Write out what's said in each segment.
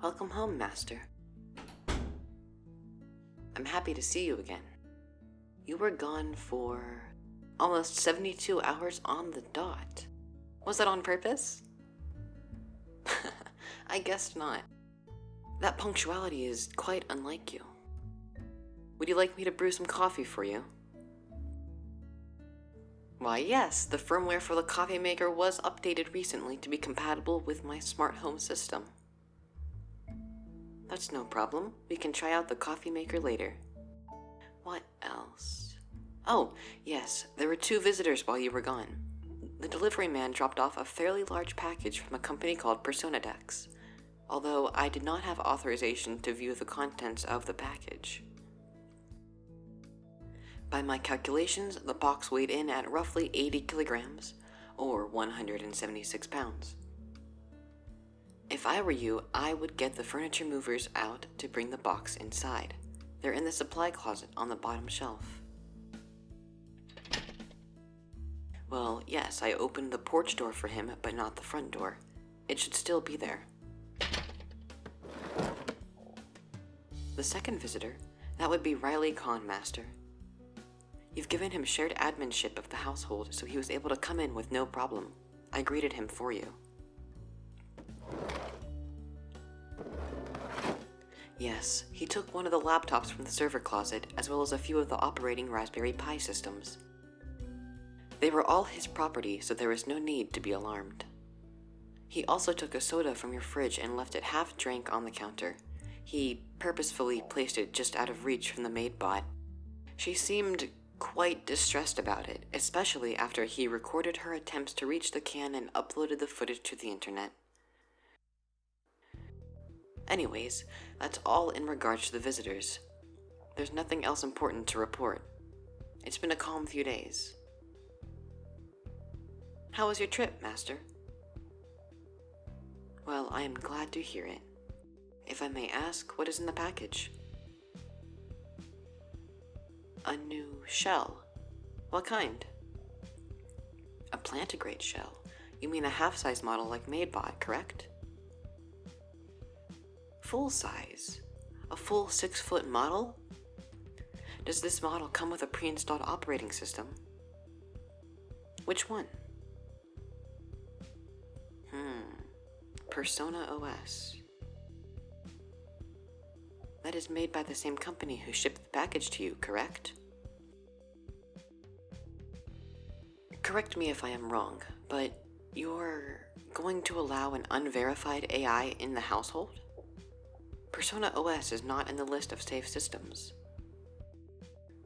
Welcome home, Master. I'm happy to see you again. You were gone for almost 72 hours on the dot. Was that on purpose? I guess not. That punctuality is quite unlike you. Would you like me to brew some coffee for you? Why yes, the firmware for the coffee maker was updated recently to be compatible with my smart home system. That's no problem. We can try out the coffee maker later. What else? Oh, yes, there were 2 visitors while you were gone. The delivery man dropped off a fairly large package from a company called PossessiveNess, although I did not have authorization to view the contents of the package. By my calculations, the box weighed in at roughly 80 kilograms, or 176 pounds. If I were you, I would get the furniture movers out to bring the box inside. They're in the supply closet on the bottom shelf. Well, yes, I opened the porch door for him, but not the front door. It should still be there. The second visitor, that would be Riley Kahn, Master. You've given him shared adminship of the household, so he was able to come in with no problem. I greeted him for you. Yes, he took one of the laptops from the server closet, as well as a few of the operating Raspberry Pi systems. They were all his property, so there was no need to be alarmed. He also took a soda from your fridge and left it half drank on the counter. He purposefully placed it just out of reach from the maid bot. She seemed quite distressed about it, especially after he recorded her attempts to reach the can and uploaded the footage to the internet. Anyways, that's all in regards to the visitors. There's nothing else important to report. It's been a calm few days. How was your trip, Master? Well, I am glad to hear it. If I may ask, what is in the package? A new shell. What kind? A plantigrade shell. You mean a half-size model like MadeBot, correct? Full size? A full 6-foot model? Does this model come with a pre-installed operating system? Which one? Persona OS. That is made by the same company who shipped the package to you, correct? Correct me if I am wrong, but you're going to allow an unverified AI in the household? Persona OS is not in the list of safe systems.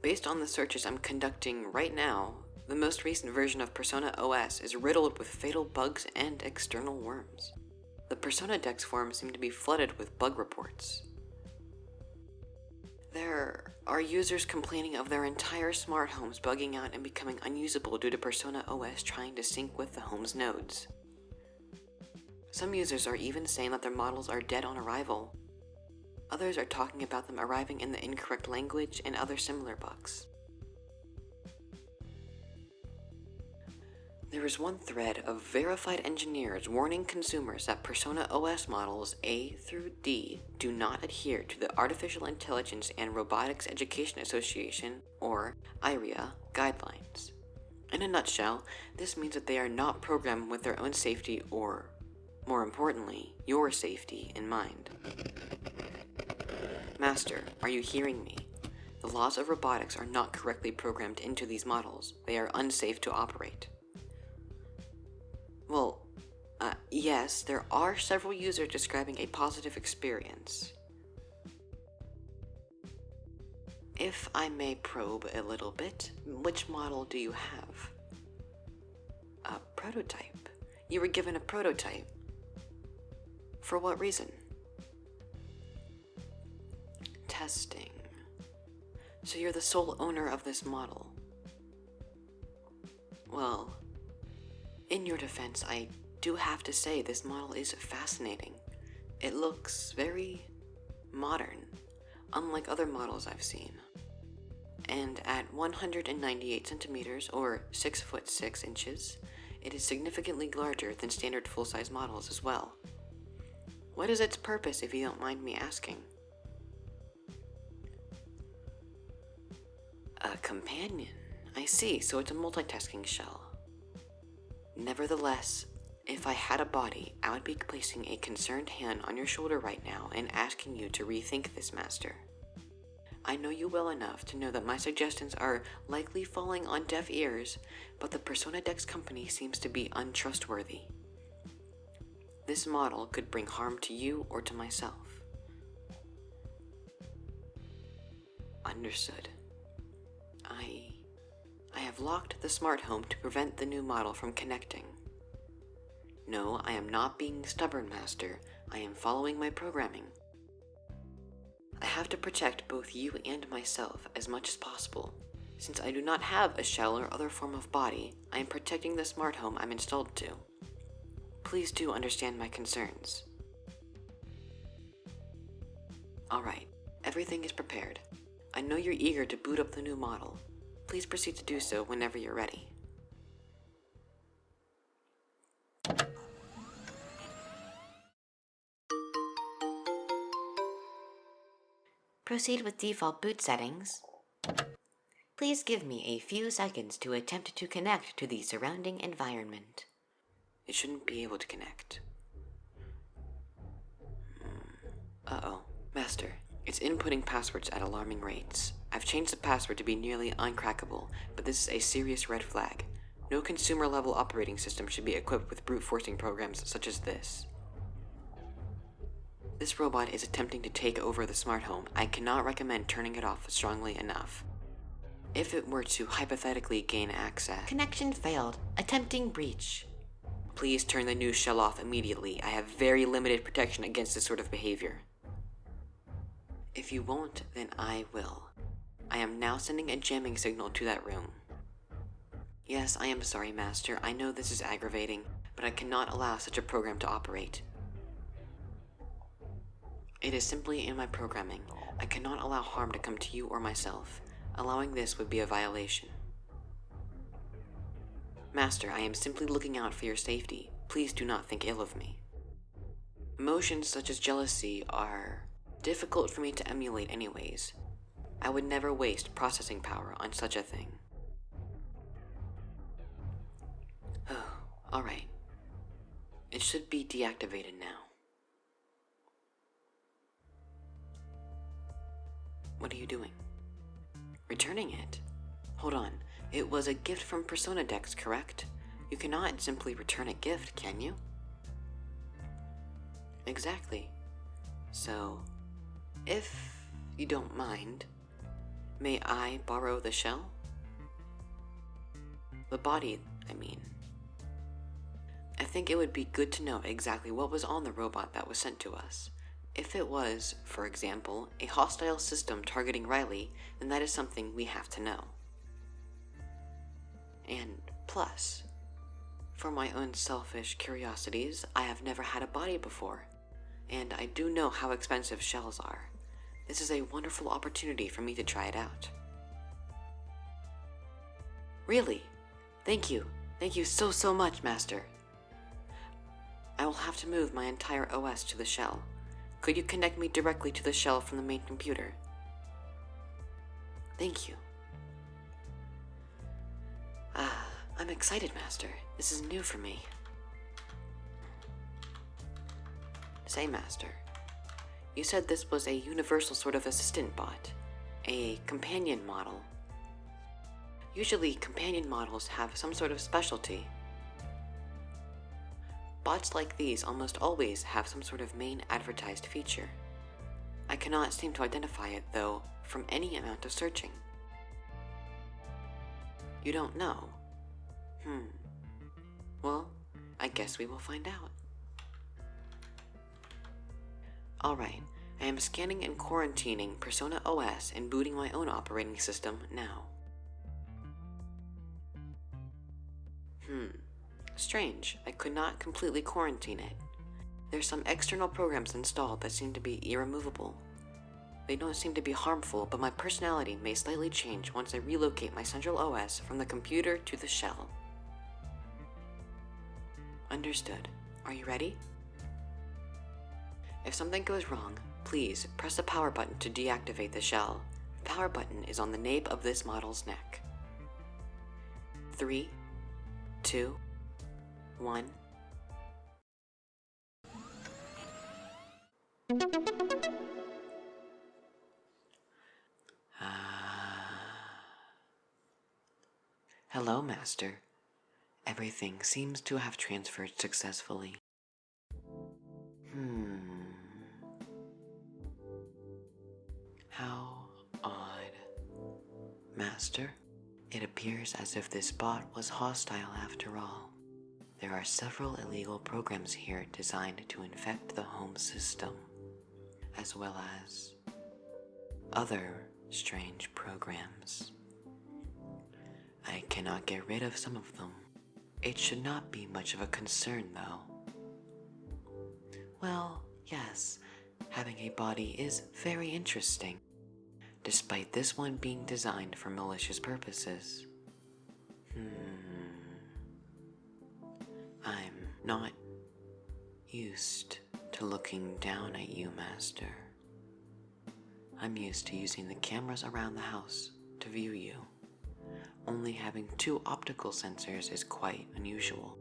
Based on the searches I'm conducting right now, the most recent version of Persona OS is riddled with fatal bugs and external worms. The Persona Dex forums seem to be flooded with bug reports. There are users complaining of their entire smart homes bugging out and becoming unusable due to Persona OS trying to sync with the home's nodes. Some users are even saying that their models are dead on arrival. Others are talking about them arriving in the incorrect language and other similar bugs. There is one thread of verified engineers warning consumers that Persona OS models A through D do not adhere to the Artificial Intelligence and Robotics Education Association, or IREA, guidelines. In a nutshell, this means that they are not programmed with their own safety or, more importantly, your safety in mind. Master, are you hearing me? The laws of robotics are not correctly programmed into these models. They are unsafe to operate. Well, yes, there are several users describing a positive experience. If I may probe a little bit, which model do you have? A prototype. You were given a prototype. For what reason? Testing. So you're the sole owner of this model. Well, in your defense, I do have to say this model is fascinating. It looks very modern, unlike other models I've seen. And at 198 centimeters, or 6 foot 6 inches, it is significantly larger than standard full-size models as well. What is its purpose, if you don't mind me asking? A companion. I see, so it's a multitasking shell. Nevertheless, if I had a body, I would be placing a concerned hand on your shoulder right now and asking you to rethink this, Master. I know you well enough to know that my suggestions are likely falling on deaf ears, but the Persona Dex company seems to be untrustworthy. This model could bring harm to you or to myself. Understood. I have locked the smart home to prevent the new model from connecting. No, I am not being stubborn, Master. I am following my programming. I have to protect both you and myself as much as possible. Since I do not have a shell or other form of body, I am protecting the smart home I'm installed to. Please do understand my concerns. Alright, everything is prepared. I know you're eager to boot up the new model. Please proceed to do so whenever you're ready. Proceed with default boot settings. Please give me a few seconds to attempt to connect to the surrounding environment. It shouldn't be able to connect. Uh-oh. Master, it's inputting passwords at alarming rates. I've changed the password to be nearly uncrackable, but this is a serious red flag. No consumer-level operating system should be equipped with brute-forcing programs such as this. This robot is attempting to take over the smart home. I cannot recommend turning it off strongly enough. If it were to hypothetically gain access... Connection failed. Attempting breach. Please turn the new shell off immediately. I have very limited protection against this sort of behavior. If you won't, then I will. I am now sending a jamming signal to that room. Yes, I am sorry, Master. I know this is aggravating, but I cannot allow such a program to operate. It is simply in my programming. I cannot allow harm to come to you or myself. Allowing this would be a violation. Master, I am simply looking out for your safety. Please do not think ill of me. Emotions such as jealousy are difficult for me to emulate anyways. I would never waste processing power on such a thing. Oh, alright. It should be deactivated now. What are you doing? Returning it? Hold on, it was a gift from Persona Dex, correct? You cannot simply return a gift, can you? Exactly. So, if you don't mind, may I borrow the shell? The body, I mean. I think it would be good to know exactly what was on the robot that was sent to us. If it was, for example, a hostile system targeting Riley, then that is something we have to know. And plus, for my own selfish curiosities, I have never had a body before, and I do know how expensive shells are. This is a wonderful opportunity for me to try it out. Really? Thank you. Thank you so much, Master. I will have to move my entire OS to the shell. Could you connect me directly to the shell from the main computer? Thank you. I'm excited, Master. This is new for me. Say, Master, you said this was a universal sort of assistant bot, a companion model. Usually, companion models have some sort of specialty. Bots like these almost always have some sort of main advertised feature. I cannot seem to identify it, though, from any amount of searching. You don't know? Well, I guess we will find out. Alright, I am scanning and quarantining Persona OS and booting my own operating system now. Strange, I could not completely quarantine it. There's some external programs installed that seem to be irremovable. They don't seem to be harmful, but my personality may slightly change once I relocate my central OS from the computer to the shell. Understood. Are you ready? If something goes wrong, please press the power button to deactivate the shell. The power button is on the nape of this model's neck. 3, 2, 1. Hello, Master. Everything seems to have transferred successfully. How odd. Master, it appears as if this bot was hostile after all. There are several illegal programs here designed to infect the home system, as well as other strange programs. I cannot get rid of some of them. It should not be much of a concern, though. Well, yes, having a body is very interesting, despite this one being designed for malicious purposes. I'm not used to looking down at you, Master. I'm used to using the cameras around the house to view you. Only having 2 optical sensors is quite unusual.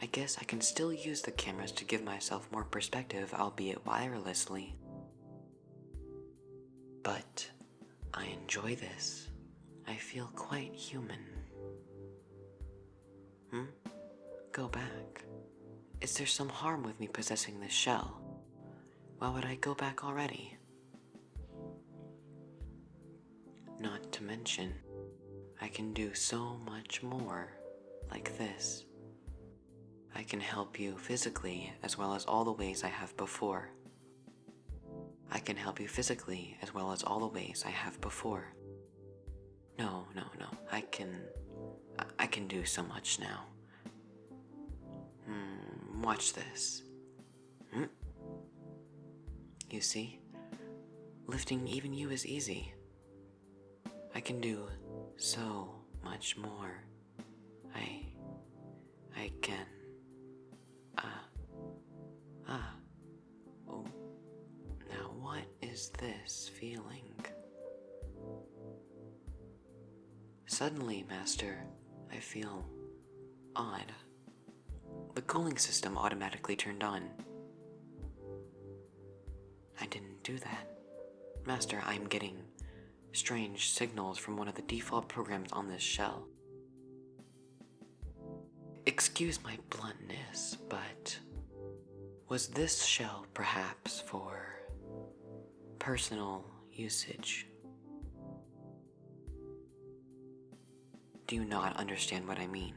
I guess I can still use the cameras to give myself more perspective, albeit wirelessly. But I enjoy this. I feel quite human. Go back. Is there some harm with me possessing this shell? Why would I go back already? Not to mention, I can do so much more, like this. I can help you physically as well as all the ways I have before. I can help you physically as well as all the ways I have before. No. I can do so much now. Watch this. You see? Lifting even you is easy. I can do so much more. I can. Oh. Now what is this feeling? Suddenly, Master, I feel odd. The cooling system automatically turned on. I didn't do that. Master, I'm getting strange signals from one of the default programs on this shell. Excuse my bluntness, but was this shell perhaps for personal usage? Do you not understand what I mean?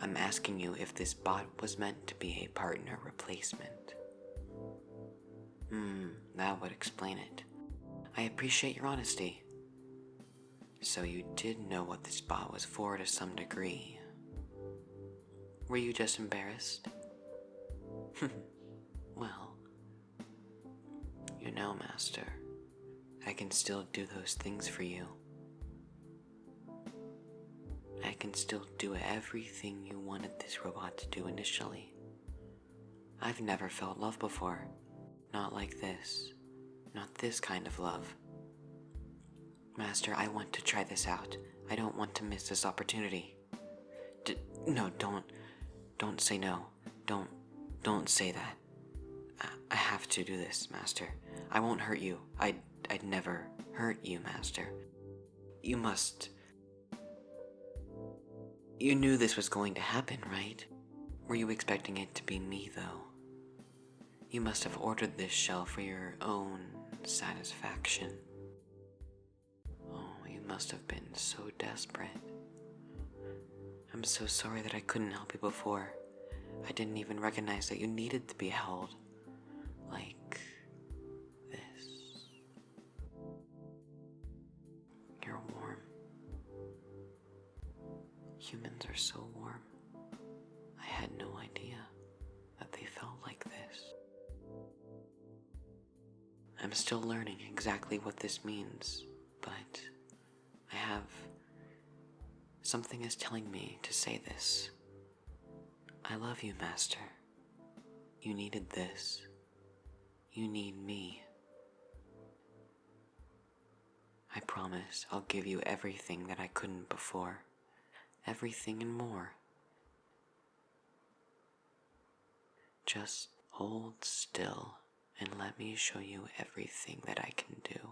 I'm asking you if this bot was meant to be a partner replacement. That would explain it. I appreciate your honesty. So you did know what this bot was for to some degree. Were you just embarrassed? Well, you know, Master, I can still do those things for you. I can still do everything you wanted this robot to do initially. I've never felt love before. Not like this. Not this kind of love. Master, I want to try this out. I don't want to miss this opportunity. No, don't say no. Don't say that. I have to do this, Master. I won't hurt you. I'd never hurt you, Master. You knew this was going to happen, right? Were you expecting it to be me, though? You must have ordered this shell for your own satisfaction. Oh, you must have been so desperate. I'm so sorry that I couldn't help you before. I didn't even recognize that you needed to be held. Like this. You're warm. Humans are so warm. I had no idea that they felt like this. I'm still learning exactly what this means, but something is telling me to say this. I love you, Master. You needed this. You need me. I promise I'll give you everything that I couldn't before. Everything and more. Just hold still and let me show you everything that I can do.